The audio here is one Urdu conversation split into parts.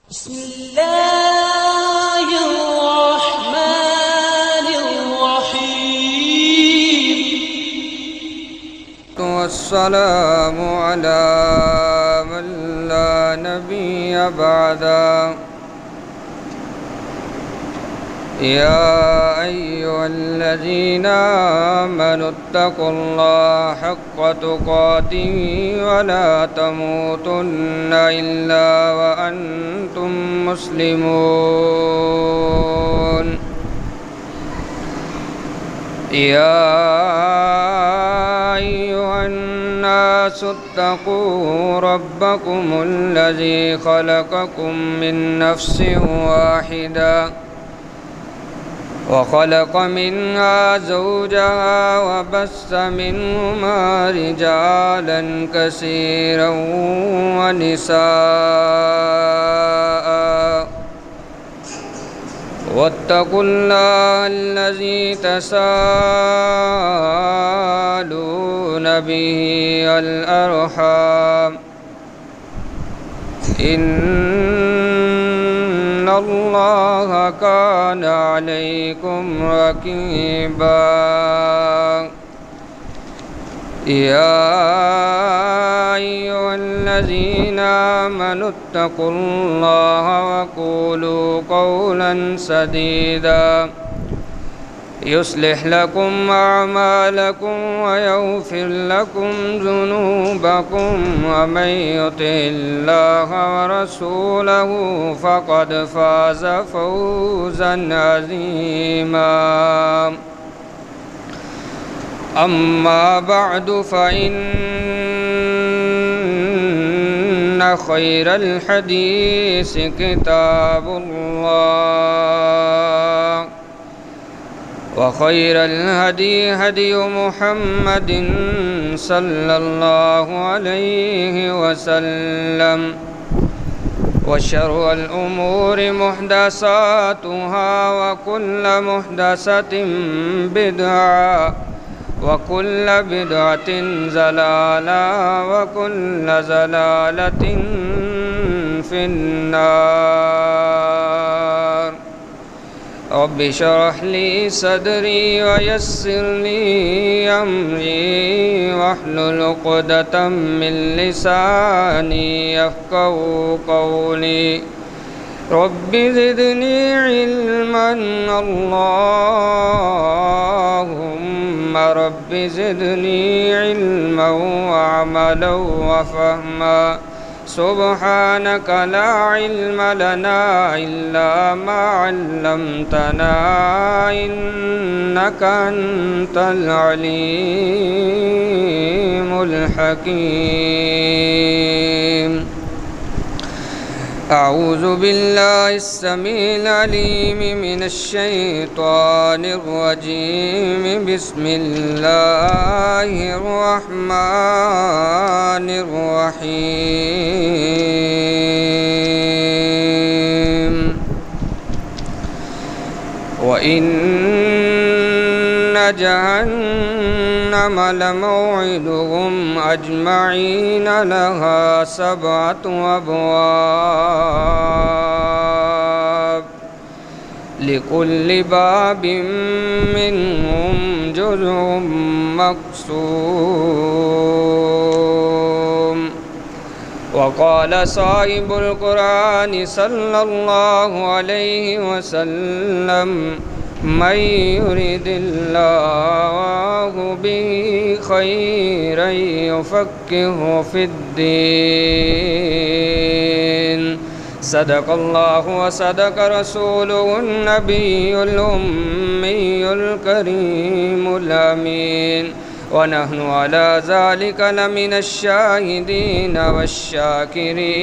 بسم الله الرحمن الرحيم والسلام على من لا نبي بعده يا أيها الذين آمنوا اتقوا الله حق تقاته ولا تموتن إلا وأنتم مسلمون يا أيها الناس اتقوا ربكم الذي خلقكم من نفس واحدة وخلق منها زوجها وبث منهما رجالا كثيرا ونساء واتقوا الله الذي تساءلون به والأرحام إن الله كان عليكم رقيبا يا أيها الذين آمنوا اتقوا الله وقولوا قولا سديدا يصلح لكم أعمالكم ويغفر لكم ذنوبكم ومن يطع الله ورسوله فقد فاز فوزا عظيما أما بعد فإن خير الحديث كتاب الله وخير الهدي هدي محمد صلى الله عليه وسلم وشر الأمور محدثاتها وكل محدثة بدعة وكل بدعة ضلالة وكل ضلالة في النار رب اشرح لي صدري ويسر لي أمري واحلل عقدة من لساني يفقهوا قولي رب زدني علما اللهم رب زدني علما وعملا وفهما سبحانك لا علم لنا إلا ما علمتنا إنك أنت العليم الحكيم أعوذ بالله السميع العليم من الشيطان الرجيم بسم الله الرحمن الرحيم وإن جهنم لموعدهم أجمعين لها 7 أبواب لكل باب منهم جزء مقسوم وقال صاحب القرآن صلى الله عليه وسلم من يرد الله به خيرا يفقهه في الدين صدق الله وصدق رسوله النبي الأمي الكريم الأمين ونحن على ذلك لمن الشاهدين والشاكرين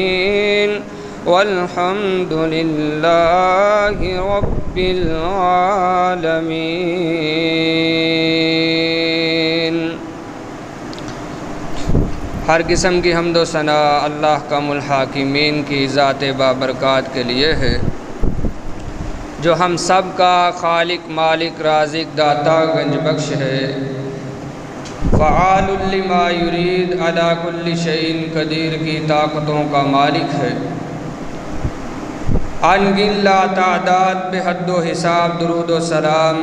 والحمد لله رب العالمین۔ ہر قسم کی حمد و ثنا اللہ کم الحاکمین کی ذات بابرکات کے لیے ہے، جو ہم سب کا خالق مالک رازق داتا گنج بخش ہے، فعال لما یرید علی کل شیء قدیر کی طاقتوں کا مالک ہے۔ ان گلا تعداد بے حد و حساب درود و سلام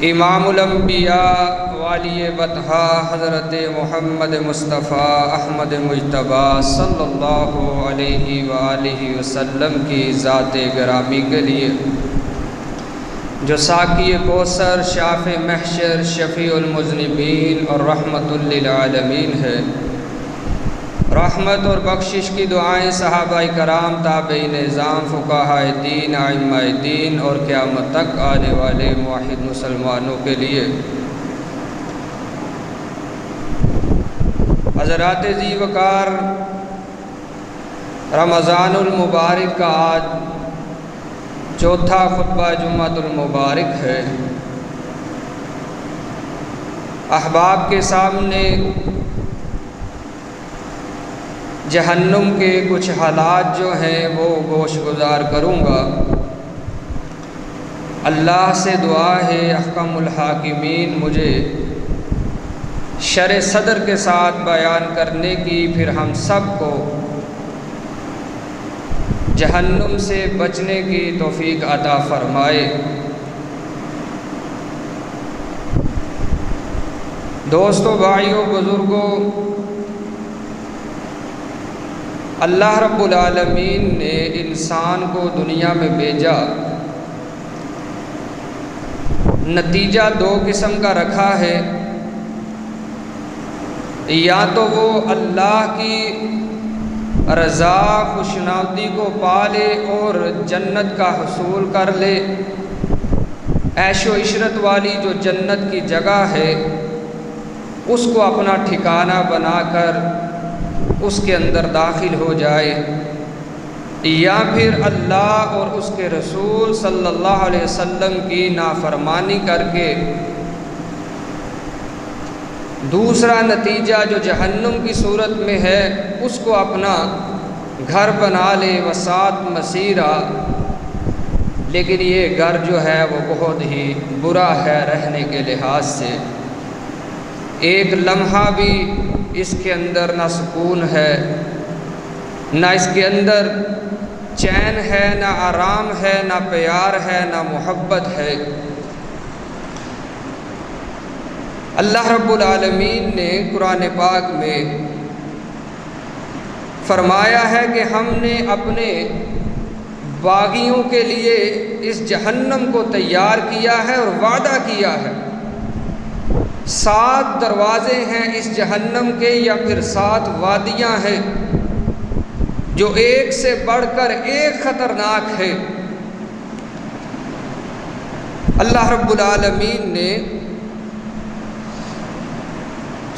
امام الانبیاء والی بطحا حضرت محمد مصطفیٰ احمد مجتبیٰ صلی اللہ علیہ وآلہ وسلم کی ذات گرامی کے لیے، جو ساقی کوثر، شافع محشر، شفیع المذنبین اور رحمت للعالمین ہے۔ رحمت اور بخشش کی دعائیں صحابہ کرام، تابعین نظام، فقہاء دین، ائمہ دین اور قیامت تک آنے والے موحد مسلمانوں کے لیے۔ حضرات ذی وقار، رمضان المبارک کا آج چوتھا خطبہ جمعۃ المبارک ہے۔ احباب کے سامنے جہنم کے کچھ حالات جو ہیں وہ گوش گزار کروں گا۔ اللہ سے دعا ہے احکم الحاکمین مجھے شرح صدر کے ساتھ بیان کرنے کی، پھر ہم سب کو جہنم سے بچنے کی توفیق عطا فرمائے۔ دوستو، بھائیو، بزرگوں، اللہ رب العالمین نے انسان کو دنیا میں بھیجا، نتیجہ دو قسم کا رکھا ہے، یا تو وہ اللہ کی رضا خوشنودی کو پالے اور جنت کا حصول کر لے، عیش و عشرت والی جو جنت کی جگہ ہے اس کو اپنا ٹھکانہ بنا کر اس کے اندر داخل ہو جائے، یا پھر اللہ اور اس کے رسول صلی اللہ علیہ وسلم کی نافرمانی کر کے دوسرا نتیجہ جو جہنم کی صورت میں ہے اس کو اپنا گھر بنا لے، وسعت مسیرہ، لیکن یہ گھر جو ہے وہ بہت ہی برا ہے رہنے کے لحاظ سے۔ ایک لمحہ بھی اس کے اندر نہ سکون ہے، نہ اس کے اندر چین ہے، نہ آرام ہے، نہ پیار ہے، نہ محبت ہے۔ اللہ رب العالمین نے قرآن پاک میں فرمایا ہے کہ ہم نے اپنے باغیوں کے لیے اس جہنم کو تیار کیا ہے اور وعدہ کیا ہے۔ 7 دروازے ہیں اس جہنم کے، یا پھر 7 وادیاں ہیں جو ایک سے بڑھ کر ایک خطرناک ہے۔ اللہ رب العالمین نے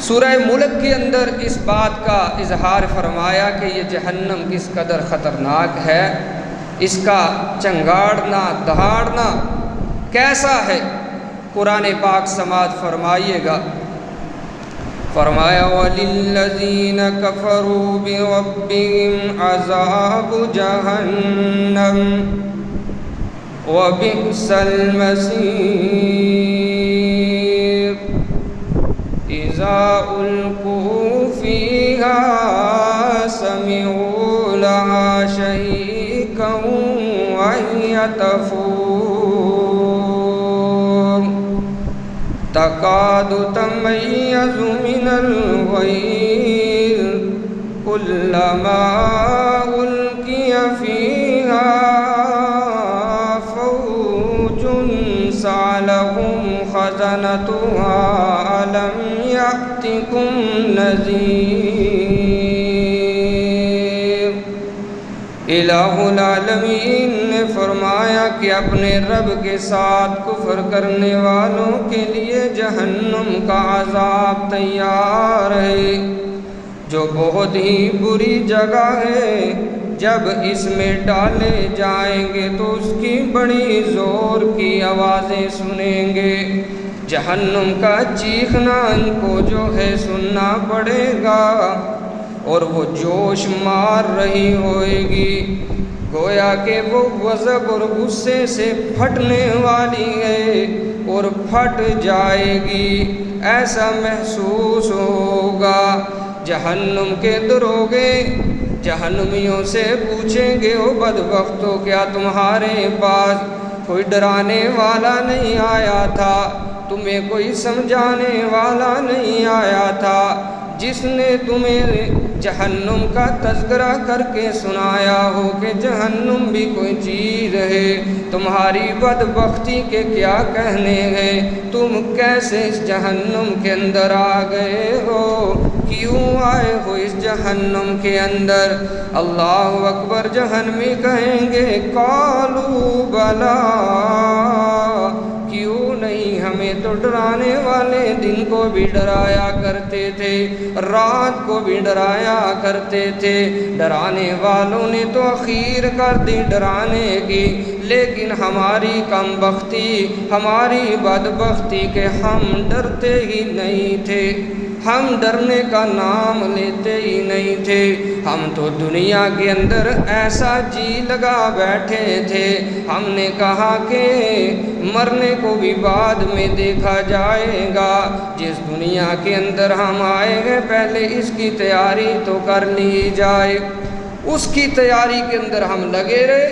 سورہ ملک کے اندر اس بات کا اظہار فرمایا کہ یہ جہنم کس قدر خطرناک ہے، اس کا چنگاڑنا دہاڑنا کیسا ہے۔ قرآن پاک سماعت فرمائیے گا، فرمایا وَلِلَّذِينَ كَفَرُوا بِرَبِّهِمْ عَذَابُ جَهَنَّمَ وَبِئْسَ الْمَصِيرُ إِذَا أُلْقُوا فِيهَا سَمِعُوا لَهَا شَهِيقًا وَهِيَ تَفُورُ تَكَادُ تَمَيَّزُ مِنَ الْغَيْظِ كُلَّمَا أُلْقِيَ فِيهَا فَوْجٌ سَأَلَهُمْ خَزَنَتُهَا أَلَمْ يَأْتِكُمْ نَذِيرٌ۔ الہ العالمین نے فرمایا کہ اپنے رب کے ساتھ کفر کرنے والوں کے لیے جہنم کا عذاب تیار ہے، جو بہت ہی بری جگہ ہے۔ جب اس میں ڈالے جائیں گے تو اس کی بڑی زور کی آوازیں سنیں گے، جہنم کا چیخنا ان کو جو ہے سننا پڑے گا، اور وہ جوش مار رہی ہوئے گی، گویا کہ وہ غضب اور غصے سے پھٹنے والی ہے اور پھٹ جائے گی، ایسا محسوس ہوگا۔ جہنم کے دروغے جہنمیوں سے پوچھیں گے او بدبختو کیا تمہارے پاس کوئی ڈرانے والا نہیں آیا تھا، تمہیں کوئی سمجھانے والا نہیں آیا تھا، جس نے تمہیں جہنم کا تذکرہ کر کے سنایا ہو کہ جہنم بھی کوئی چیز ہے، تمہاری بدبختی کے کیا کہنے ہیں، تم کیسے اس جہنم کے اندر آ گئے ہو، کیوں آئے ہو اس جہنم کے اندر؟ اللہ اکبر، جہنمی کہیں گے قالوا بلا، کیوں نہیں، ہمیں تو ڈرانے والے دن کو بھی ڈرایا کرتے تھے، رات کو بھی ڈرایا کرتے تھے، ڈرانے والوں نے تو اخیر کر دی ڈرانے کی، لیکن ہماری کم بختی، ہماری بدبختی کہ ہم ڈرتے ہی نہیں تھے، ہم ڈرنے کا نام لیتے ہی نہیں تھے، ہم تو دنیا کے اندر ایسا جی لگا بیٹھے تھے، ہم نے کہا کہ مرنے کو بھی بعد میں دیکھا جائے گا، جس دنیا کے اندر ہم آئے ہیں پہلے اس کی تیاری تو کر لی جائے، اس کی تیاری کے اندر ہم لگے رہے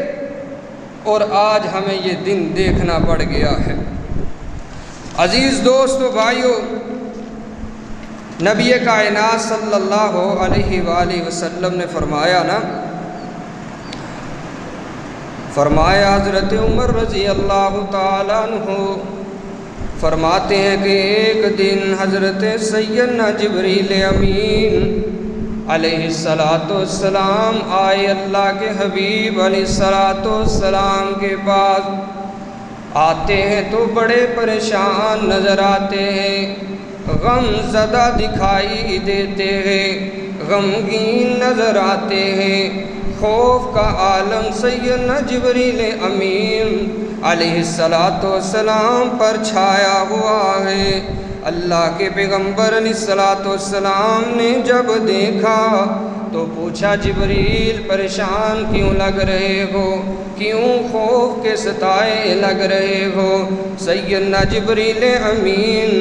اور آج ہمیں یہ دن دیکھنا پڑ گیا ہے۔ عزیز دوستو بھائیو، نبی کائنات صلی اللہ علیہ وآلہ وسلم نے فرمایا نا، فرمایا حضرت عمر رضی اللہ تعالیٰ عنہ فرماتے ہیں کہ ایک دن حضرت سیدنا جبریل امین علیہ السلام آئے اللہ کے حبیب علیہ السلام کے پاس، آتے ہیں تو بڑے پریشان نظر آتے ہیں، غم زدہ دکھائی دیتے ہیں، غمگین نظر آتے ہیں، خوف کا عالم سیدنا جبریل امین علیہ السلام پر چھایا ہوا ہے۔ اللہ کے پیغمبر علیہ السلام نے جب دیکھا تو پوچھا جبریل پریشان کیوں لگ رہے ہو، کیوں خوف کے ستائے لگ رہے ہو؟ سیدنا جبریل امین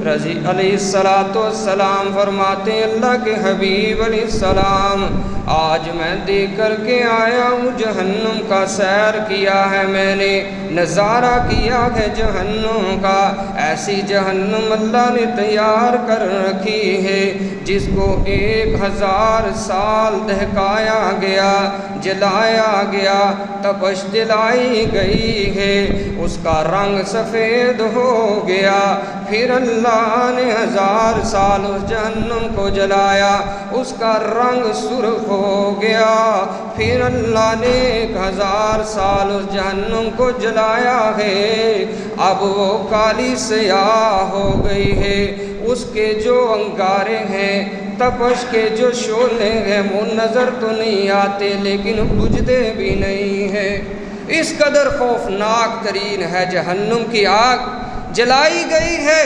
رضی علیہ السلام فرماتے ہیں اللہ کے حبیب علیہ السلام، آج میں دیکھ کر کے آیا ہوں جہنم کا، سیر کیا ہے میں نے، نظارہ کیا ہے جہنم کا، ایسی جہنم اللہ نے تیار کر رکھی ہے جس کو 1000 سال دہکایا گیا، جلایا گیا، تپش دلائی گئی ہے، اس کا رنگ سفید ہو گیا، پھر اللہ نے 1000 سال اس جہنم کو جلایا، اس کا رنگ سرخ ہو گیا، پھر اللہ نے 1000 سال اس جہنم کو جلایا ہے، اب وہ کالی سیاہ ہو گئی ہے، اس کے جو انگارے ہیں، تپش کے جو شعلے ہیں وہ نظر تو نہیں آتے لیکن بجھتے بھی نہیں ہیں، اس قدر خوفناک ترین ہے جہنم کی آگ، جلائی گئی ہے،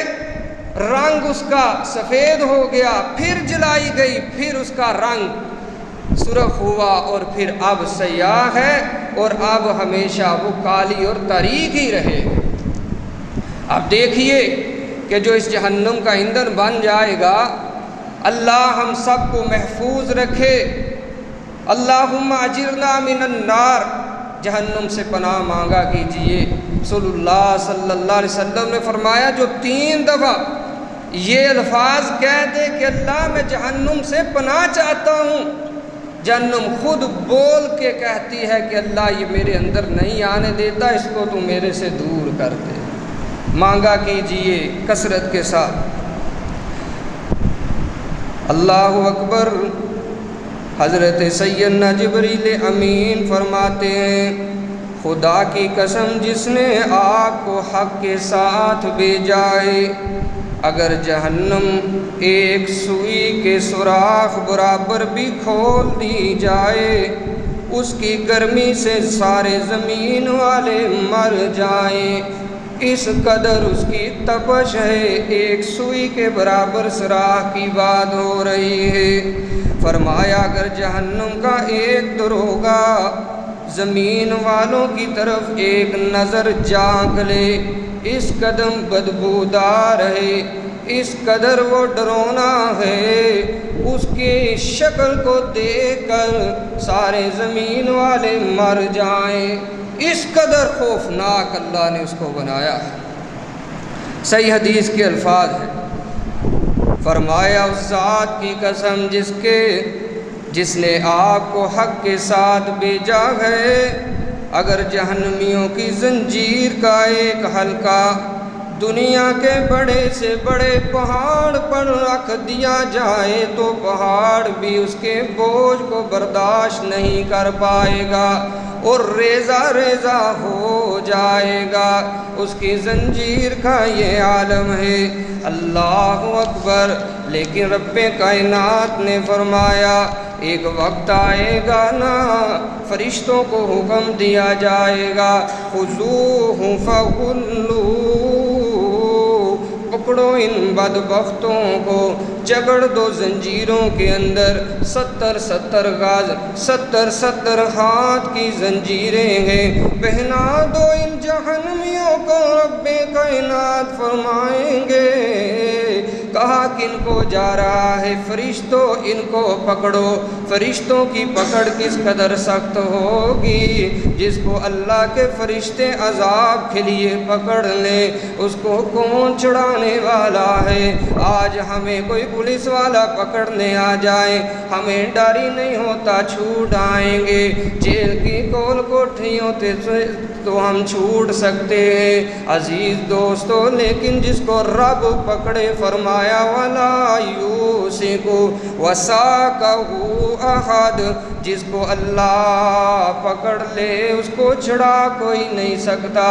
رنگ اس کا سفید ہو گیا، پھر جلائی گئی، پھر اس کا رنگ سرخ ہوا اور پھر اب سیاہ ہے اور اب ہمیشہ وہ کالی اور تاریک ہی رہے۔ اب دیکھیے کہ جو اس جہنم کا ایندھن بن جائے گا، اللہ ہم سب کو محفوظ رکھے، اللہم اجرنا من النار، جہنم سے پناہ مانگا کیجئے۔ رسول اللہ صلی اللہ علیہ وسلم نے فرمایا جو 3 دفعہ یہ الفاظ کہہ دے کہ اللہ میں جہنم سے پناہ چاہتا ہوں، جہنم خود بول کے کہتی ہے کہ اللہ یہ میرے اندر نہیں آنے دیتا، اس کو تو میرے سے دور کر دے۔ مانگا کیجئے کثرت کے ساتھ۔ اللہ اکبر۔ حضرت سیدنا جبریل امین فرماتے ہیں خدا کی قسم جس نے آپ کو حق کے ساتھ بھیجا ہے، اگر جہنم ایک سوئی کے سوراخ برابر بھی کھول دی جائے، اس کی گرمی سے سارے زمین والے مر جائیں، اس قدر اس کی تپش ہے، ایک سوئی کے برابر سوراخ کی بات ہو رہی ہے۔ فرمایا اگر جہنم کا ایک دروغہ زمین والوں کی طرف ایک نظر جھانک لے، اس قدم بدبودار ہے، اس قدر وہ ڈرونا ہے، اس کی شکل کو دیکھ کر سارے زمین والے مر جائیں، اس قدر خوفناک اللہ نے اس کو بنایا ہے۔ صحیح حدیث کے الفاظ ہیں، فرمایا اس ذات کی قسم جس نے آپ کو حق کے ساتھ بھیجا ہے، اگر جہنمیوں کی زنجیر کا ایک حلقہ دنیا کے بڑے سے بڑے پہاڑ پر رکھ دیا جائے تو پہاڑ بھی اس کے بوجھ کو برداشت نہیں کر پائے گا اور ریزہ ریزہ ہو جائے گا۔ اس کی زنجیر کا یہ عالم ہے، اللہ اکبر۔ لیکن رب کائنات نے فرمایا ایک وقت آئے گا نا، فرشتوں کو حکم دیا جائے گا، خذوہ فغلوہ، پکڑو ان بدبختوں کو، جگڑ دو زنجیروں کے اندر۔ 70 غاز 70 ہاتھ کی زنجیریں ہیں، پہنا دو ان جہنمیوں کو۔ رب کائنات فرمائیں گے، کہا کن کو جا رہا ہے؟ فرشتوں، ان کو پکڑو۔ فرشتوں کی پکڑ کس قدر سخت ہوگی، جس کو اللہ کے فرشتے عذاب کے لیے پکڑ لیں اس کو کون چھڑانے والا ہے؟ آج ہمیں کوئی پولیس والا پکڑنے آ جائے، ہمیں ڈر ہی نہیں ہوتا، چھوٹ آئیں گے۔ جیل کی کول کوٹھیوں تو ہم چھوٹ سکتے ہیں عزیز دوستو، لیکن جس کو رب پکڑے، فرمایا وَلَا يُوثِقُ وَثَاقَهُ أَحَدٌ، جس کو اللہ پکڑ لے اس کو چھڑا کوئی نہیں سکتا۔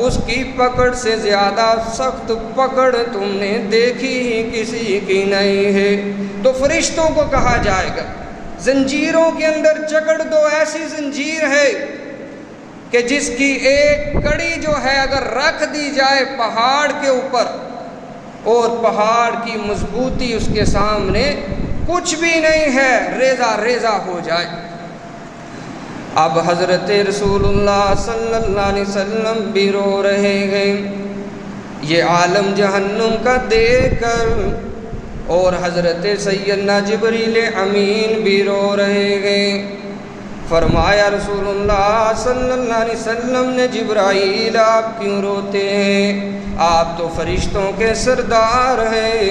اس کی پکڑ سے زیادہ سخت پکڑ تم نے دیکھی ہی کسی کی نہیں ہے۔ تو فرشتوں کو کہا جائے گا زنجیروں کے اندر جکڑ دو، ایسی زنجیر ہے کہ جس کی ایک کڑی جو ہے اگر رکھ دی جائے پہاڑ کے اوپر اور پہاڑ کی مضبوطی اس کے سامنے کچھ بھی نہیں ہے، ریزہ ریزہ ہو جائے۔ اب حضرت رسول اللہ صلی اللہ علیہ وسلم بھی رو رہے ہیں یہ عالم جہنم کا دیکھ کر، اور حضرت سیدنا جبریل امین بھی رو رہے ہیں۔ فرمایا رسول اللہ صلی اللہ علیہ وسلم نے، جبرائیل آپ کیوں روتے ہیں؟ آپ تو فرشتوں کے سردار ہیں،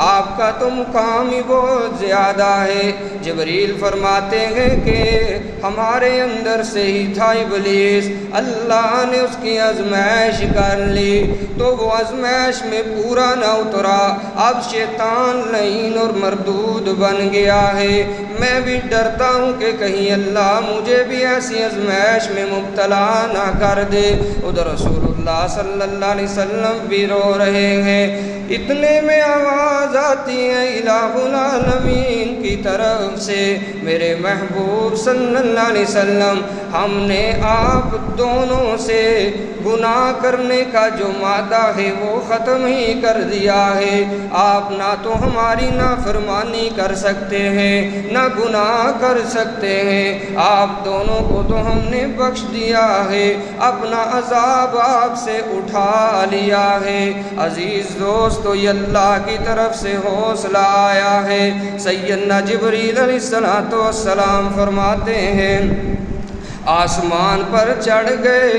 آپ کا تو مقام ہی بہت زیادہ ہے۔ جبریل فرماتے ہیں کہ ہمارے اندر سے ہی تھا ابلیس، اللہ نے اس کی آزمائش کر لی تو وہ آزمائش میں پورا نہ اترا، اب شیطان لعین اور مردود بن گیا ہے۔ میں بھی ڈرتا ہوں کہ کہیں اللہ مجھے بھی ایسی آزمائش میں مبتلا نہ کر دے۔ ادھر رسول اللہ صلی اللہ علیہ وسلم بھی رو رہے ہیں۔ اتنے میں آواز آتی ہے الہ العالمین کی طرف سے، میرے محبوب صلی اللہ علیہ وسلم، ہم نے آپ دونوں سے گناہ کرنے کا جو مادہ ہے وہ ختم ہی کر دیا ہے۔ آپ نہ تو ہماری نافرمانی کر سکتے ہیں نہ گناہ کر سکتے ہیں، آپ دونوں کو تو ہم نے بخش دیا ہے، اپنا عذاب آپ سے اٹھا لیا ہے۔ عزیز دوستو، یہ اللہ کی طرف سے حوصلہ آیا ہے۔ سیدنا جبریل علیہ السلام فرماتے ہیں آسمان پر چڑھ گئے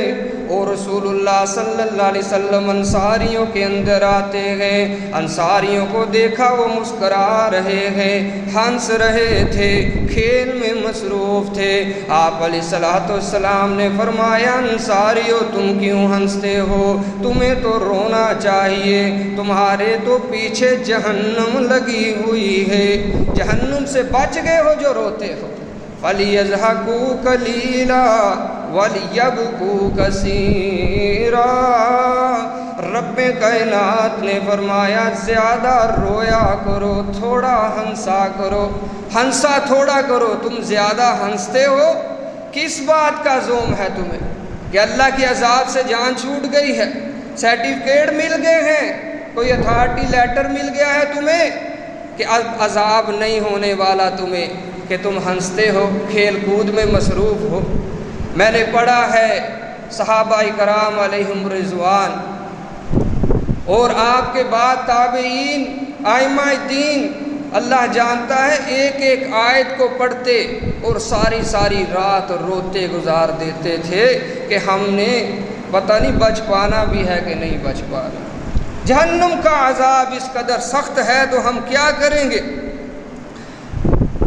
اور رسول اللہ صلی اللہ علیہ وسلم انصاریوں کے اندر آتے ہیں۔ انصاریوں کو دیکھا وہ مسکرا رہے ہیں، ہنس رہے تھے، کھیل میں مصروف تھے۔ آپ علیہ السلام نے فرمایا انصاریوں تم کیوں ہنستے ہو؟ تمہیں تو رونا چاہیے، تمہارے تو پیچھے جہنم لگی ہوئی ہے، جہنم سے بچ گئے ہو جو روتے ہو۔ فَلْيَضْحَكُوا قَلِيلًا وَلْيَبْكُوا كَثِيرًا، رب کائنات نے فرمایا زیادہ رویا کرو، تھوڑا ہنسا کرو، ہنسا تھوڑا کرو۔ تم زیادہ ہنستے ہو، کس بات کا زوم ہے تمہیں کہ اللہ کی عذاب سے جان چھوٹ گئی ہے، سرٹیفکیٹ مل گئے ہیں، کوئی اتھارٹی لیٹر مل گیا ہے تمہیں کہ عذاب نہیں ہونے والا تمہیں، کہ تم ہنستے ہو، کھیل کود میں مصروف ہو۔ میں نے پڑھا ہے صحابہ کرام علیہم رضوان اور آپ کے بعد تابعین ائمہ دین اللہ جانتا ہے ایک ایک آیت کو پڑھتے اور ساری ساری رات روتے گزار دیتے تھے کہ ہم نے پتہ نہیں بچ پانا بھی ہے کہ نہیں بچ پانا، جہنم کا عذاب اس قدر سخت ہے تو ہم کیا کریں گے۔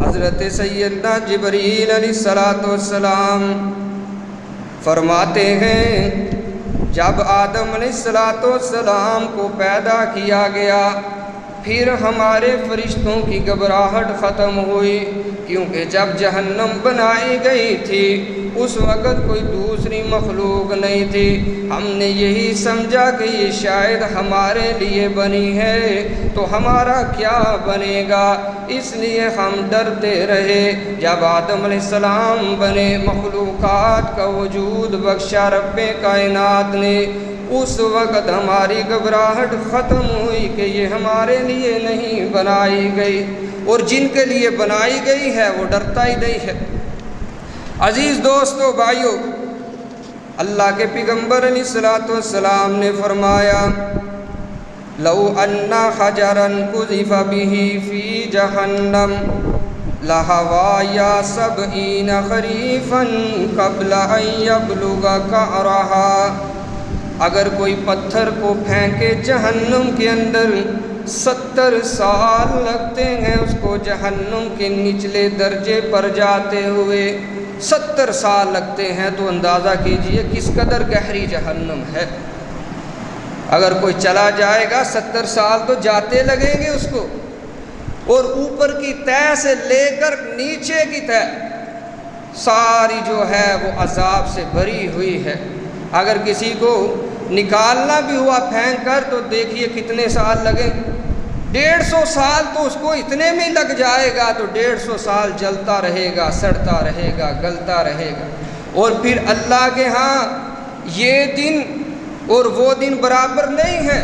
حضرت سیدنا جبریل علیہ السلام فرماتے ہیں جب آدم علیہ السلام کو پیدا کیا گیا پھر ہمارے فرشتوں کی گھبراہٹ ختم ہوئی، کیونکہ جب جہنم بنائی گئی تھی اس وقت کوئی دوسری مخلوق نہیں تھی، ہم نے یہی سمجھا کہ یہ شاید ہمارے لیے بنی ہے تو ہمارا کیا بنے گا، اس لیے ہم ڈرتے رہے۔ جب آدم علیہ السلام بنے، مخلوقات کا وجود بخشا رب کائنات نے، اس وقت ہماری گھبراہٹ ختم ہوئی کہ یہ ہمارے لیے نہیں بنائی گئی، اور جن کے لیے بنائی گئی ہے وہ ڈرتا ہی نہیں ہے۔ عزیز دوستو بھائیو، اللہ کے پیغمبر علیہ السلام نے فرمایا لو ان حجرا قذف به فی جہنم لہوایا 70 خریفا قبل ان یبلغ قعرها، اگر کوئی پتھر کو پھینکے جہنم کے اندر 70 سال لگتے ہیں اس کو جہنم کے نچلے درجے پر جاتے ہوئے، 70 سال لگتے ہیں، تو اندازہ کیجئے کس قدر گہری جہنم ہے۔ اگر کوئی چلا جائے گا 70 سال تو جاتے لگیں گے اس کو، اور اوپر کی تہہ سے لے کر نیچے کی تہہ ساری جو ہے وہ عذاب سے بھری ہوئی ہے۔ اگر کسی کو نکالنا بھی ہوا پھینک کر تو دیکھیے کتنے سال لگیں، 150 سال تو اس کو اتنے میں لگ جائے گا، تو 150 سال جلتا رہے گا، سڑتا رہے گا، گلتا رہے گا۔ اور پھر اللہ کے ہاں یہ دن اور وہ دن برابر نہیں ہے،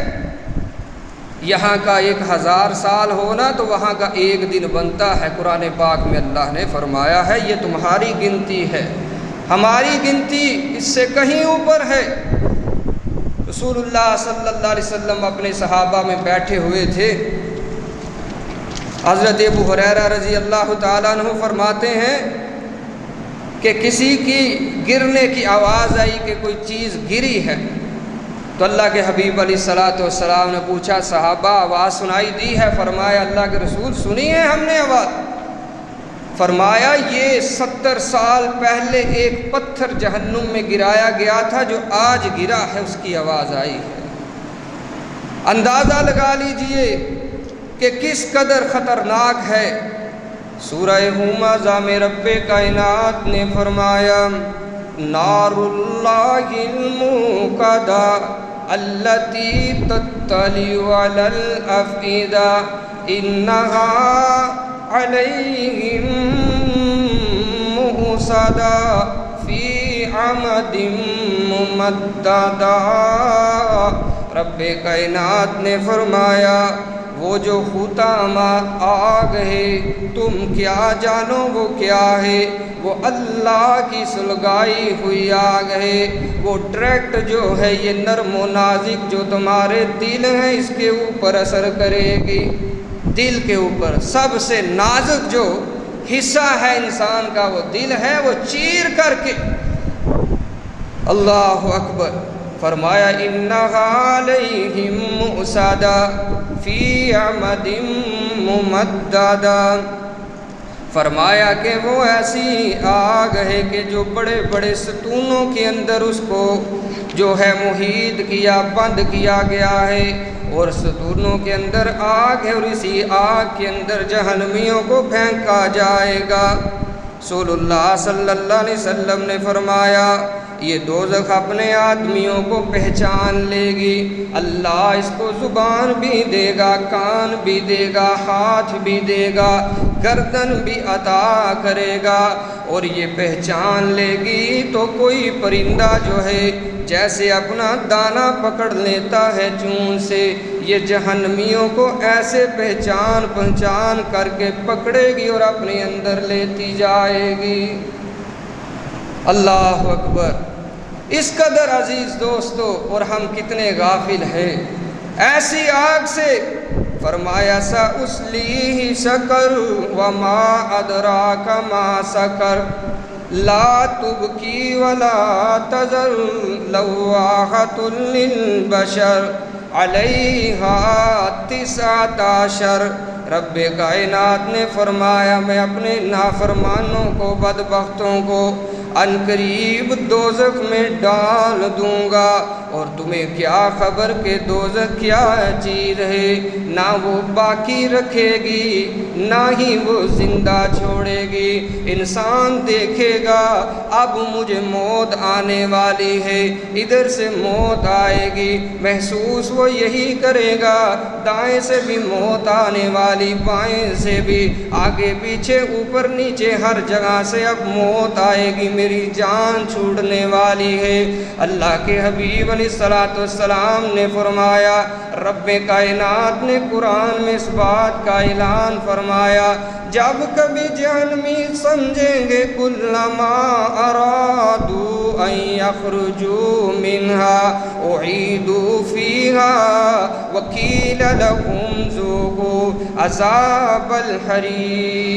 یہاں کا 1000 سال ہونا تو وہاں کا ایک دن بنتا ہے۔ قرآن پاک میں اللہ نے فرمایا ہے یہ تمہاری گنتی ہے، ہماری گنتی اس سے کہیں اوپر ہے۔ رسول اللہ صلی اللہ علیہ وسلم اپنے صحابہ میں بیٹھے ہوئے تھے، حضرت ابو ہریرہ رضی اللہ تعالیٰ عنہ فرماتے ہیں کہ کسی کی گرنے کی آواز آئی کہ کوئی چیز گری ہے، تو اللہ کے حبیب علیہ السلام نے پوچھا صحابہ آواز سنائی دی ہے؟ فرمایا اللہ کے رسول سنی ہے ہم نے آواز۔ فرمایا یہ 70 سال پہلے ایک پتھر جہنم میں گرایا گیا تھا جو آج گرا ہے، اس کی آواز آئی ہے۔ اندازہ لگا لیجئے کہ کس قدر خطرناک ہے۔ سورہ ہمزہ میں رب کائنات نے فرمایا نار اللہ الموقدہ التی تطلع علی الافئدہ انہا علیہم مؤصدہ فی عمد ممددہ۔ رب کائنات نے فرمایا وہ جو خطامہ آگ ہے تم کیا جانو وہ کیا ہے، وہ اللہ کی سلگائی ہوئی آگ ہے۔ وہ ڈائریکٹ جو ہے یہ نرم و نازک جو تمہارے دل ہیں اس کے اوپر اثر کرے گی، دل کے اوپر سب سے نازک جو حصہ ہے انسان کا وہ دل ہے، وہ چیر کر کے اللہ اکبر فرمایا انہا علیہم مؤصدہ فی عمد ممددہ۔ فرمایا کہ وہ ایسی آگ ہے کہ جو بڑے بڑے ستونوں کے اندر اس کو جو ہے محیط کیا، بند کیا گیا ہے، اور ستونوں کے اندر آگ ہے، اور اسی آگ کے اندر جہنمیوں کو پھینکا جائے گا۔ رسول اللہ صلی اللہ علیہ وسلم نے فرمایا یہ دوزخ اپنے آدمیوں کو پہچان لے گی، اللہ اس کو زبان بھی دے گا، کان بھی دے گا، ہاتھ بھی دے گا، گردن بھی عطا کرے گا، اور یہ پہچان لے گی تو کوئی پرندہ جو ہے جیسے اپنا دانہ پکڑ لیتا ہے چون سے، یہ جہنمیوں کو ایسے پہچان کر کے پکڑے گی اور اپنے اندر لیتی جائے گی۔ اللہ اکبر۔ اس قدر عزیز دوستو، اور ہم کتنے غافل ہیں، ایسی آگ سے۔ فرمایا سأصلیہ سقر وما ادراک ما سقر لا تبکی ولا تذر لواحۃ للبشر علیہا 19۔ رب کائنات نے فرمایا میں اپنے نافرمانوں کو، بدبختوں کو ان قریب دوزخ میں ڈال دوں گا، اور تمہیں کیا خبر کہ دوزخ کیا چیز ہے، نہ وہ باقی رکھے گی نہ ہی وہ زندہ چھوڑے گی۔ انسان دیکھے گا اب مجھے موت آنے والی ہے، ادھر سے موت آئے گی، محسوس وہ یہی کرے گا، دائیں سے بھی موت آنے والی، بائیں سے بھی، آگے پیچھے اوپر نیچے ہر جگہ سے اب موت آئے گی، میری جان چھوٹنے والی ہے۔ اللہ کے حبیب علیہ السلام نے فرمایا، رب کائنات نے قرآن میں اس بات کا اعلان فرمایا، جب کبھی جہنمی سمجھیں گے کلما ارادوا ان یخرجوا منها اعیدوا فیها وقیل لهم ذوقوا عذاب الحریق۔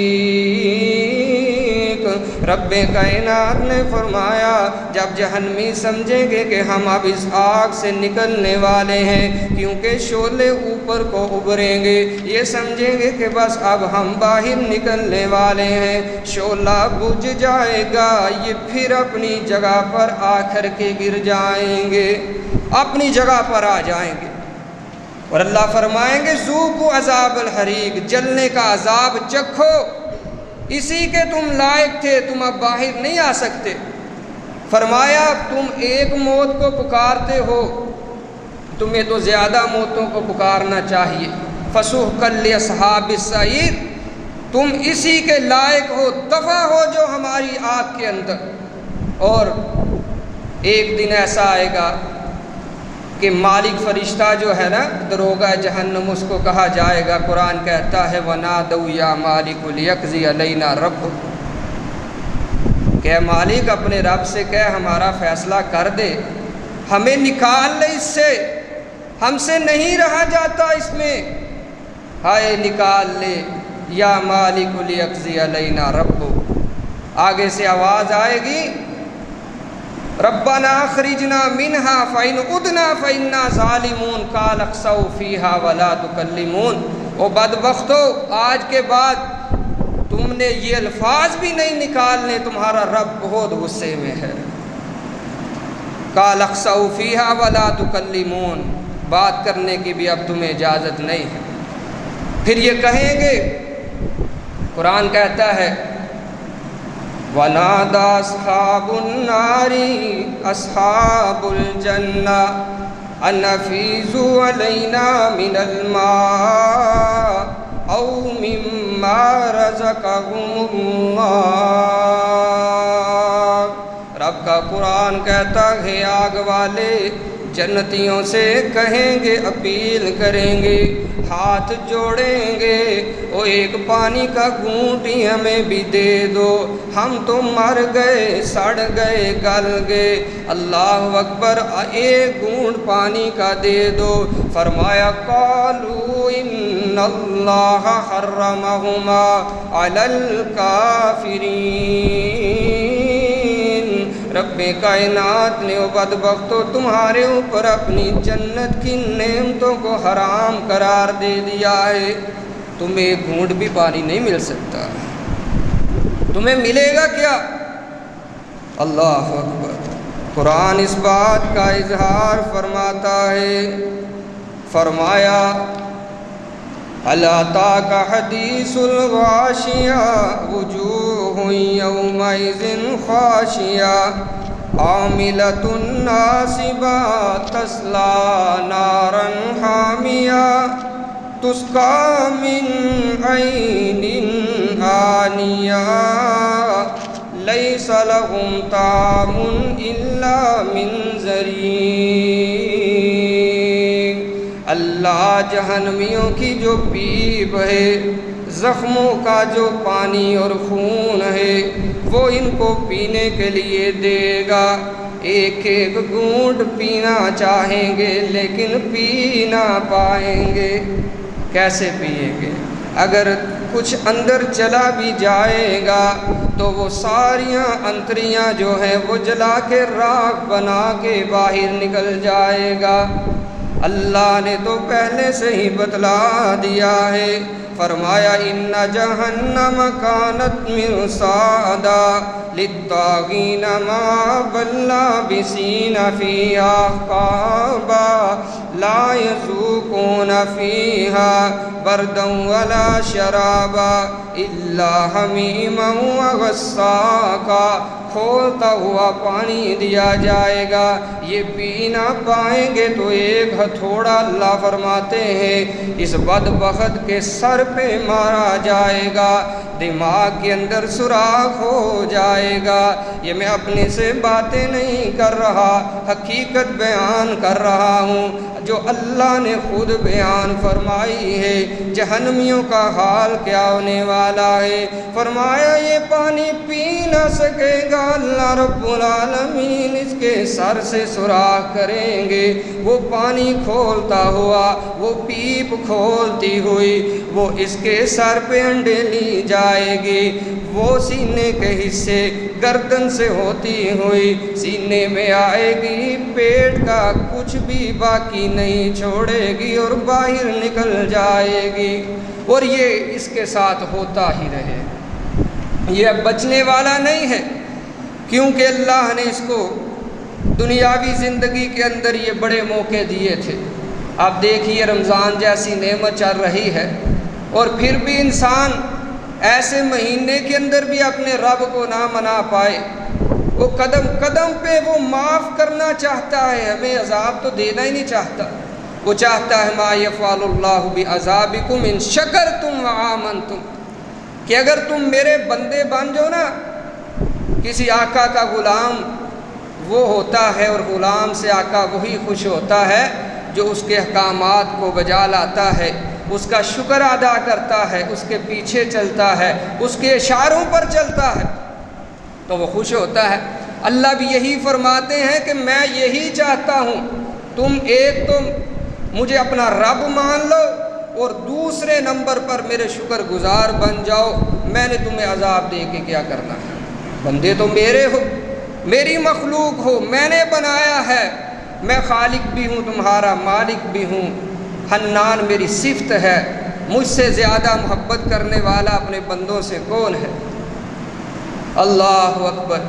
رب کائنات نے فرمایا جب جہنمی سمجھیں گے کہ ہم اب اس آگ سے نکلنے والے ہیں، کیونکہ شعلے اوپر کو ابھریں گے، یہ سمجھیں گے کہ بس اب ہم باہر نکلنے والے ہیں، شعلہ بجھ جائے گا، یہ پھر اپنی جگہ پر آ کر کے گر جائیں گے، اپنی جگہ پر آ جائیں گے، اور اللہ فرمائیں گے ذوقوا عذاب الحریق، جلنے کا عذاب چکھو، اسی کے تم لائق تھے، تم اب باہر نہیں آ سکتے۔ فرمایا تم ایک موت کو پکارتے ہو، تمہیں تو زیادہ موتوں کو پکارنا چاہیے۔ فسحقا لاصحاب السعیر، تم اسی کے لائق ہو، دفع ہو جو ہماری آگ کے اندر۔ اور ایک دن ایسا آئے گا کہ مالک فرشتہ جو ہے نا، دروغہ جہنم، اس کو کہا جائے گا، قرآن کہتا ہے وَنَادَوْا يَا مَالِكُ لِيَقْضِيَ عَلَيْنَا رَبُّكَ، کہ مالک اپنے رب سے کہہ ہمارا فیصلہ کر دے، ہمیں نکال لے اس سے، ہم سے نہیں رہا جاتا اس میں، ہائے نکال لے، یا مالک لیقضی علینا ربک۔ آگے سے آواز آئے گی ربنا اخرجنا منها فإن عدنا فإنا ظالمون قال اخسؤوا فيها ولا تكلمون۔ او بدبختو، آج کے بعد تم نے یہ الفاظ بھی نہیں نکالنے، تمہارا رب بہت غصے میں ہے۔ قال اخسؤوا فيها ولا تكلمون، بات کرنے کی بھی اب تمہیں اجازت نہیں ہے۔ پھر یہ کہیں گے، قرآن کہتا ہے وَنَادَى أَصْحَابُ النَّارِ أَصْحَابُ الْجَنَّةِ أَنْ أَفِيضُوا عَلَيْنَا مِنَ الْمَاءِ أَوْ مِمَّا رَزَقَكُمُ اللَّهُ۔ رب کا قرآن کہتا ہے آگ والے جنتیوں سے کہیں گے، اپیل کریں گے، ہاتھ جوڑیں گے، او ایک پانی کا گھونٹ ہی ہمیں بھی دے دو، ہم تو مر گئے، سڑ گئے، گل گئے، اللہ اکبر، ایک گھونٹ پانی کا دے دو۔ فرمایا قالوا ان اللہ حرمہما علی الکافرین۔ رب کائنات نے او بدبختو تمہارے اوپر اپنی جنت کی نعمتوں کو حرام قرار دے دیا ہے، تمہیں ایک گھونٹ بھی پانی نہیں مل سکتا، تمہیں ملے گا کیا؟ اللہ اکبر۔ قرآن اس بات کا اظہار فرماتا ہے، فرمایا هل أتاك حديث الغاشية وجوه يومئذ خاشعة عاملة ناصبة تصلى نارا حامية تسقى من عين آنية ليس لهم طعام إلا من ضريع۔ اللہ جہنمیوں کی جو پیپ ہے، زخموں کا جو پانی اور خون ہے، وہ ان کو پینے کے لیے دے گا، ایک ایک گھونٹ پینا چاہیں گے لیکن پی نہ پائیں گے۔ کیسے پئیں گے؟ اگر کچھ اندر چلا بھی جائے گا تو وہ ساریاں انتریاں جو ہیں وہ جلا کے راکھ بنا کے باہر نکل جائے گا۔ اللہ نے تو پہلے سے ہی بتلا دیا ہے، فرمایا ان جہنم کانت مرصادا للطاغین مآبا لابسین فیہا احقابا لا یذوقون فیہا بردا ولا شرابا الا حمیما وغساقا۔ کھولتا ہوا پانی دیا جائے گا، یہ پی نہ پائیں گے تو ایک ہتھوڑا اللہ فرماتے ہیں اس بدبخت کے سر پہ مارا جائے گا، دماغ کے اندر سوراخ ہو جائے گا۔ یہ میں اپنے سے باتیں نہیں کر رہا، حقیقت بیان کر رہا ہوں جو اللہ نے خود بیان فرمائی ہے۔ جہنمیوں کا حال کیا ہونے والا ہے؟ فرمایا یہ پانی پی نہ سکے گا، اللہ رب العالمین اس کے سر سے سوراخ کریں گے، وہ پانی کھولتا ہوا، وہ پیپ کھولتی ہوئی وہ اس کے سر پہ انڈیلی جائے گی، وہ سینے کے حصے گردن سے ہوتی ہوئی سینے میں آئے گی، پیٹ کا کچھ بھی باقی نہیں چھوڑے گی اور باہر نکل جائے گی، اور یہ اس کے ساتھ ہوتا ہی رہے۔ یہ اب بچنے والا نہیں ہے، کیونکہ اللہ نے اس کو دنیاوی زندگی کے اندر یہ بڑے موقع دیے تھے۔ آپ دیکھیے رمضان جیسی نعمت چل رہی ہے اور پھر بھی انسان ایسے مہینے کے اندر بھی اپنے رب کو نہ منا پائے، وہ قدم قدم پہ وہ معاف کرنا چاہتا ہے، ہمیں عذاب تو دینا ہی نہیں چاہتا، وہ چاہتا ہے ما یفعل اللہ بعذابکم ان شکرتم وآمنتم، کہ اگر تم میرے بندے بن جاؤ نا، کسی آقا کا غلام وہ ہوتا ہے اور غلام سے آقا وہی خوش ہوتا ہے جو اس کے احکامات کو بجا لاتا ہے، اس کا شکر ادا کرتا ہے، اس کے پیچھے چلتا ہے، اس کے اشاروں پر چلتا ہے تو وہ خوش ہوتا ہے۔ اللہ بھی یہی فرماتے ہیں کہ میں یہی چاہتا ہوں، تم ایک تو مجھے اپنا رب مان لو اور دوسرے نمبر پر میرے شکر گزار بن جاؤ، میں نے تمہیں عذاب دے کے کیا کرنا ہے؟ بندے تو میرے ہو، میری مخلوق ہو، میں نے بنایا ہے، میں خالق بھی ہوں، تمہارا مالک بھی ہوں، حنان میری صفت ہے، مجھ سے زیادہ محبت کرنے والا اپنے بندوں سے کون ہے؟ اللہ اکبر،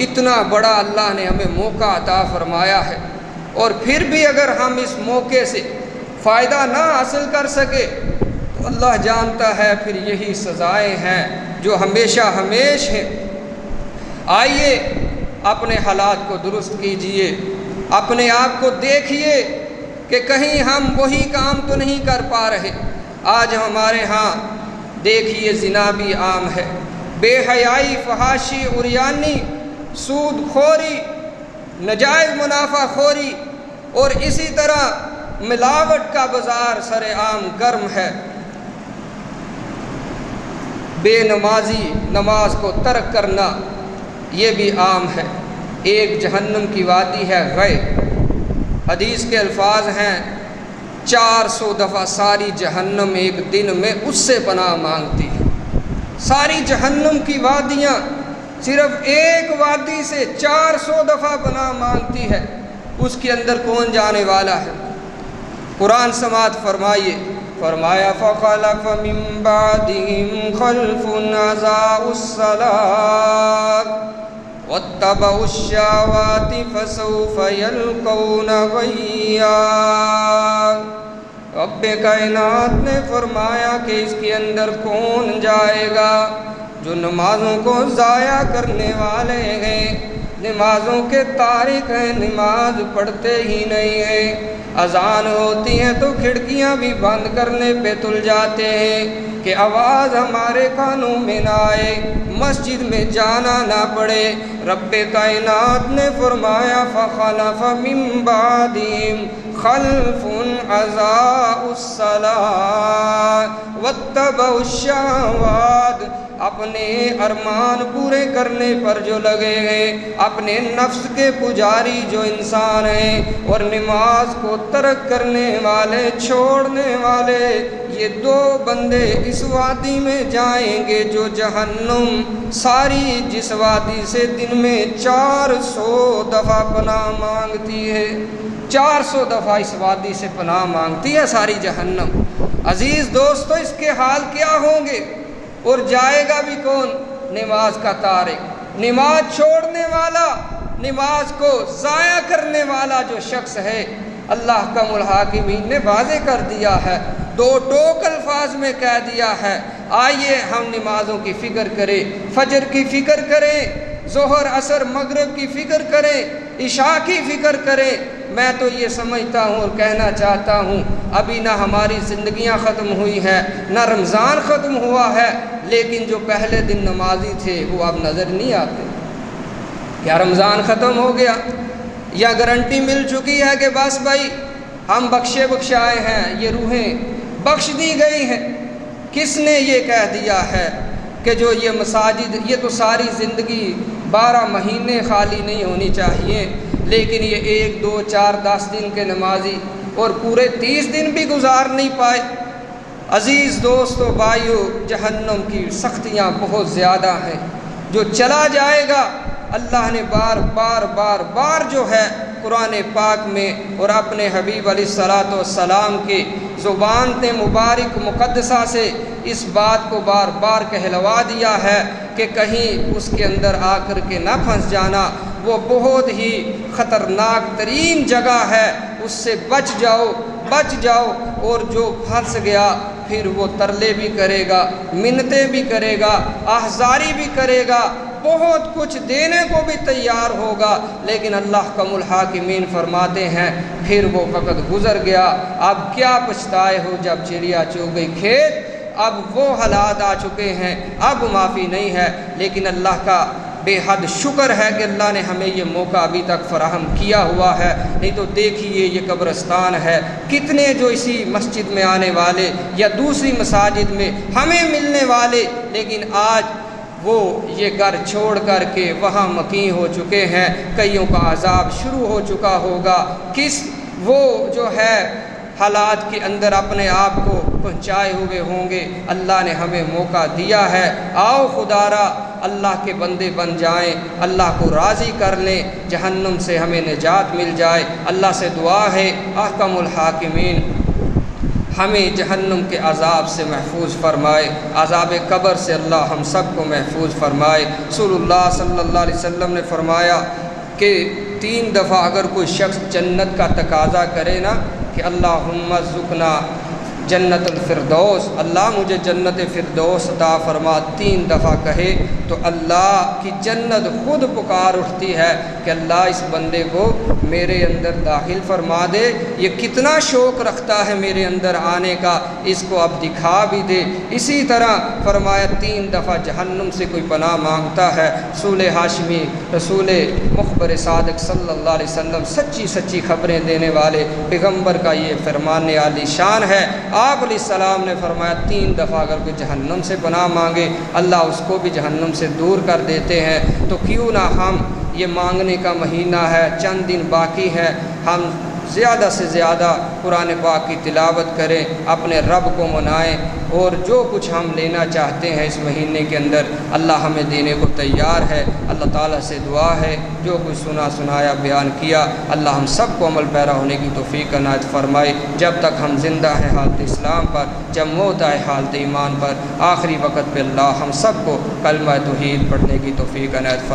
اتنا بڑا اللہ نے ہمیں موقع عطا فرمایا ہے، اور پھر بھی اگر ہم اس موقع سے فائدہ نہ حاصل کر سکے تو اللہ جانتا ہے پھر یہی سزائیں ہیں جو ہمیشہ ہمیش ہیں۔ آئیے اپنے حالات کو درست کیجئے، اپنے آپ کو دیکھیے کہ کہیں ہم وہی کام تو نہیں کر پا رہے۔ آج ہمارے ہاں دیکھیے زنا بھی عام ہے، بے حیائی، فحاشی، عریانی، سود خوری، نجائز منافع خوری، اور اسی طرح ملاوٹ کا بازار سر عام گرم ہے۔ بے نمازی، نماز کو ترک کرنا، یہ بھی عام ہے۔ ایک جہنم کی وادی ہے غی، حدیث کے الفاظ ہیں 400 دفعہ ساری جہنم ایک دن میں اس سے پناہ مانگتی ہے۔ ساری جہنم کی وادیاں صرف ایک وادی سے 400 دفعہ پناہ مانگتی ہے، اس کے اندر کون جانے والا ہے؟ قرآن سماعت فرمائیے، فرمایا فَخَلَفَ مِن بَعْدِهِمْ خَلْفٌ أَضَاعُوا الصَّلَاةَ وَاتَّبَعُوا الشَّهَوَاتِ فَسَوْفَ يَلْقَوْنَ غَيًّا۔ رب کائنات نے فرمایا کہ اس کے اندر کون جائے گا؟ جو نمازوں کو ضائع کرنے والے ہیں، نمازوں کے تارک ہیں، نماز پڑھتے ہی نہیں ہیں، اذان ہوتی ہے تو کھڑکیاں بھی بند کرنے پہ تل جاتے ہیں کہ آواز ہمارے کانوں میں نہ آئے، مسجد میں جانا نہ پڑے۔ رب کائنات نے فرمایا فَخَلَفَ مِن بَعْدِهِمْ خَلْفٌ أَضَاعُوا الصَّلَاةَ وَاتَّبَعُوا الشَّهَوَاتِ۔ اپنے ارمان پورے کرنے پر جو لگے ہیں، اپنے نفس کے پجاری جو انسان ہیں، اور نماز کو ترک کرنے والے، چھوڑنے والے، یہ دو بندے اس وادی میں جائیں گے جو جہنم ساری جس وادی سے دن میں 400 دفعہ پناہ مانگتی ہے، 400 دفعہ اس وادی سے پناہ مانگتی ہے ساری جہنم۔ عزیز دوستو، اس کے حال کیا ہوں گے؟ اور جائے گا بھی کون؟ نماز کا تارک، نماز چھوڑنے والا، نماز کو ضائع کرنے والا جو شخص ہے۔ اللہ احکم الحاکمین نے واضح کر دیا ہے، دو ٹوک الفاظ میں کہہ دیا ہے، آئیے ہم نمازوں کی فکر کریں، فجر کی فکر کریں، ظہر عصر مغرب کی فکر کریں، عشاء کی فکر کریں۔ میں تو یہ سمجھتا ہوں اور کہنا چاہتا ہوں، ابھی نہ ہماری زندگیاں ختم ہوئی ہیں، نہ رمضان ختم ہوا ہے، لیکن جو پہلے دن نمازی تھے وہ اب نظر نہیں آتے۔ کیا رمضان ختم ہو گیا؟ یا گارنٹی مل چکی ہے کہ بس بھائی ہم بخشے بخشائے ہیں، یہ روحیں بخش دی گئی ہیں؟ کس نے یہ کہہ دیا ہے کہ جو یہ مساجد، یہ تو ساری زندگی 12 مہینے خالی نہیں ہونی چاہیے، لیکن یہ 1 2 4 10 دن کے نمازی اور پورے 30 دن بھی گزار نہیں پائے۔ عزیز دوستو بھائیو، جہنم کی سختیاں بہت زیادہ ہیں۔ جو چلا جائے گا، اللہ نے بار جو ہے قرآن پاک میں اور اپنے حبیب علیہ الصلاۃ والسلام کے زبان مبارک مقدسہ سے اس بات کو بار بار کہلوا دیا ہے کہ کہیں اس کے اندر آ کر کے نہ پھنس جانا، وہ بہت ہی خطرناک ترین جگہ ہے، اس سے بچ جاؤ۔ اور جو پھنس گیا پھر وہ ترلے بھی کرے گا، منتیں بھی کرے گا، آہذاری بھی کرے گا، بہت کچھ دینے کو بھی تیار ہوگا، لیکن اللہ احکم الحاکمین فرماتے ہیں پھر وہ وقت گزر گیا، اب کیا پچھتائے ہو جب چڑیا چگ گئی کھیت۔ اب وہ حالات آ چکے ہیں، اب معافی نہیں ہے، لیکن اللہ کا بے حد شکر ہے کہ اللہ نے ہمیں یہ موقع ابھی تک فراہم کیا ہوا ہے، نہیں تو دیکھیے یہ قبرستان ہے، کتنے جو اسی مسجد میں آنے والے یا دوسری مساجد میں ہمیں ملنے والے، لیکن آج وہ یہ گھر چھوڑ کر کے وہاں مقیم ہو چکے ہیں، کئیوں کا عذاب شروع ہو چکا ہوگا، کس وہ جو ہے حالات کے اندر اپنے آپ کو پہنچائے ہوئے ہوں گے۔ اللہ نے ہمیں موقع دیا ہے، آؤ خدا را اللہ کے بندے بن جائیں، اللہ کو راضی کر لیں، جہنم سے ہمیں نجات مل جائے۔ اللہ سے دعا ہے احکم الحاکمین ہمیں جہنم کے عذاب سے محفوظ فرمائے، عذاب قبر سے اللہ ہم سب کو محفوظ فرمائے۔ رسول اللہ صلی اللہ علیہ وسلم نے فرمایا کہ 3 دفعہ اگر کوئی شخص جنت کا تقاضا کرے نا کہ اللہم ارزقنا جنت الفردوس، اللہ مجھے جنت فردوس عطا فرما، 3 دفعہ کہے تو اللہ کی جنت خود پکار اٹھتی ہے کہ اللہ اس بندے کو میرے اندر داخل فرما دے، یہ کتنا شوق رکھتا ہے میرے اندر آنے کا، اس کو اب دکھا بھی دے۔ اسی طرح فرمایا 3 دفعہ جہنم سے کوئی پناہ مانگتا ہے۔ رسول ہاشمی، رسول مخبر صادق صلی اللہ علیہ وسلم، سچی خبریں دینے والے پیغمبر کا یہ فرمان عالی شان ہے۔ آپ علیہ السلام نے فرمایا 3 دفعہ اگر کوئی جہنم سے پناہ مانگے اللہ اس کو بھی جہنم سے دور کر دیتے ہیں۔ تو کیوں نہ ہم، یہ مانگنے کا مہینہ ہے، چند دن باقی ہے، ہم زیادہ سے زیادہ قرآن پاک کی تلاوت کریں، اپنے رب کو منائیں، اور جو کچھ ہم لینا چاہتے ہیں اس مہینے کے اندر اللہ ہمیں دینے کو تیار ہے۔ اللہ تعالیٰ سے دعا ہے جو کچھ سنایا بیان کیا، اللہ ہم سب کو عمل پیرا ہونے کی توفیق عنایت فرمائے، جب تک ہم زندہ ہیں حالت اسلام پر، جب موت آئے حالت ایمان پر، آخری وقت پہ اللہ ہم سب کو کلمہ توحید پڑھنے کی توفیق عنایت فرمائے۔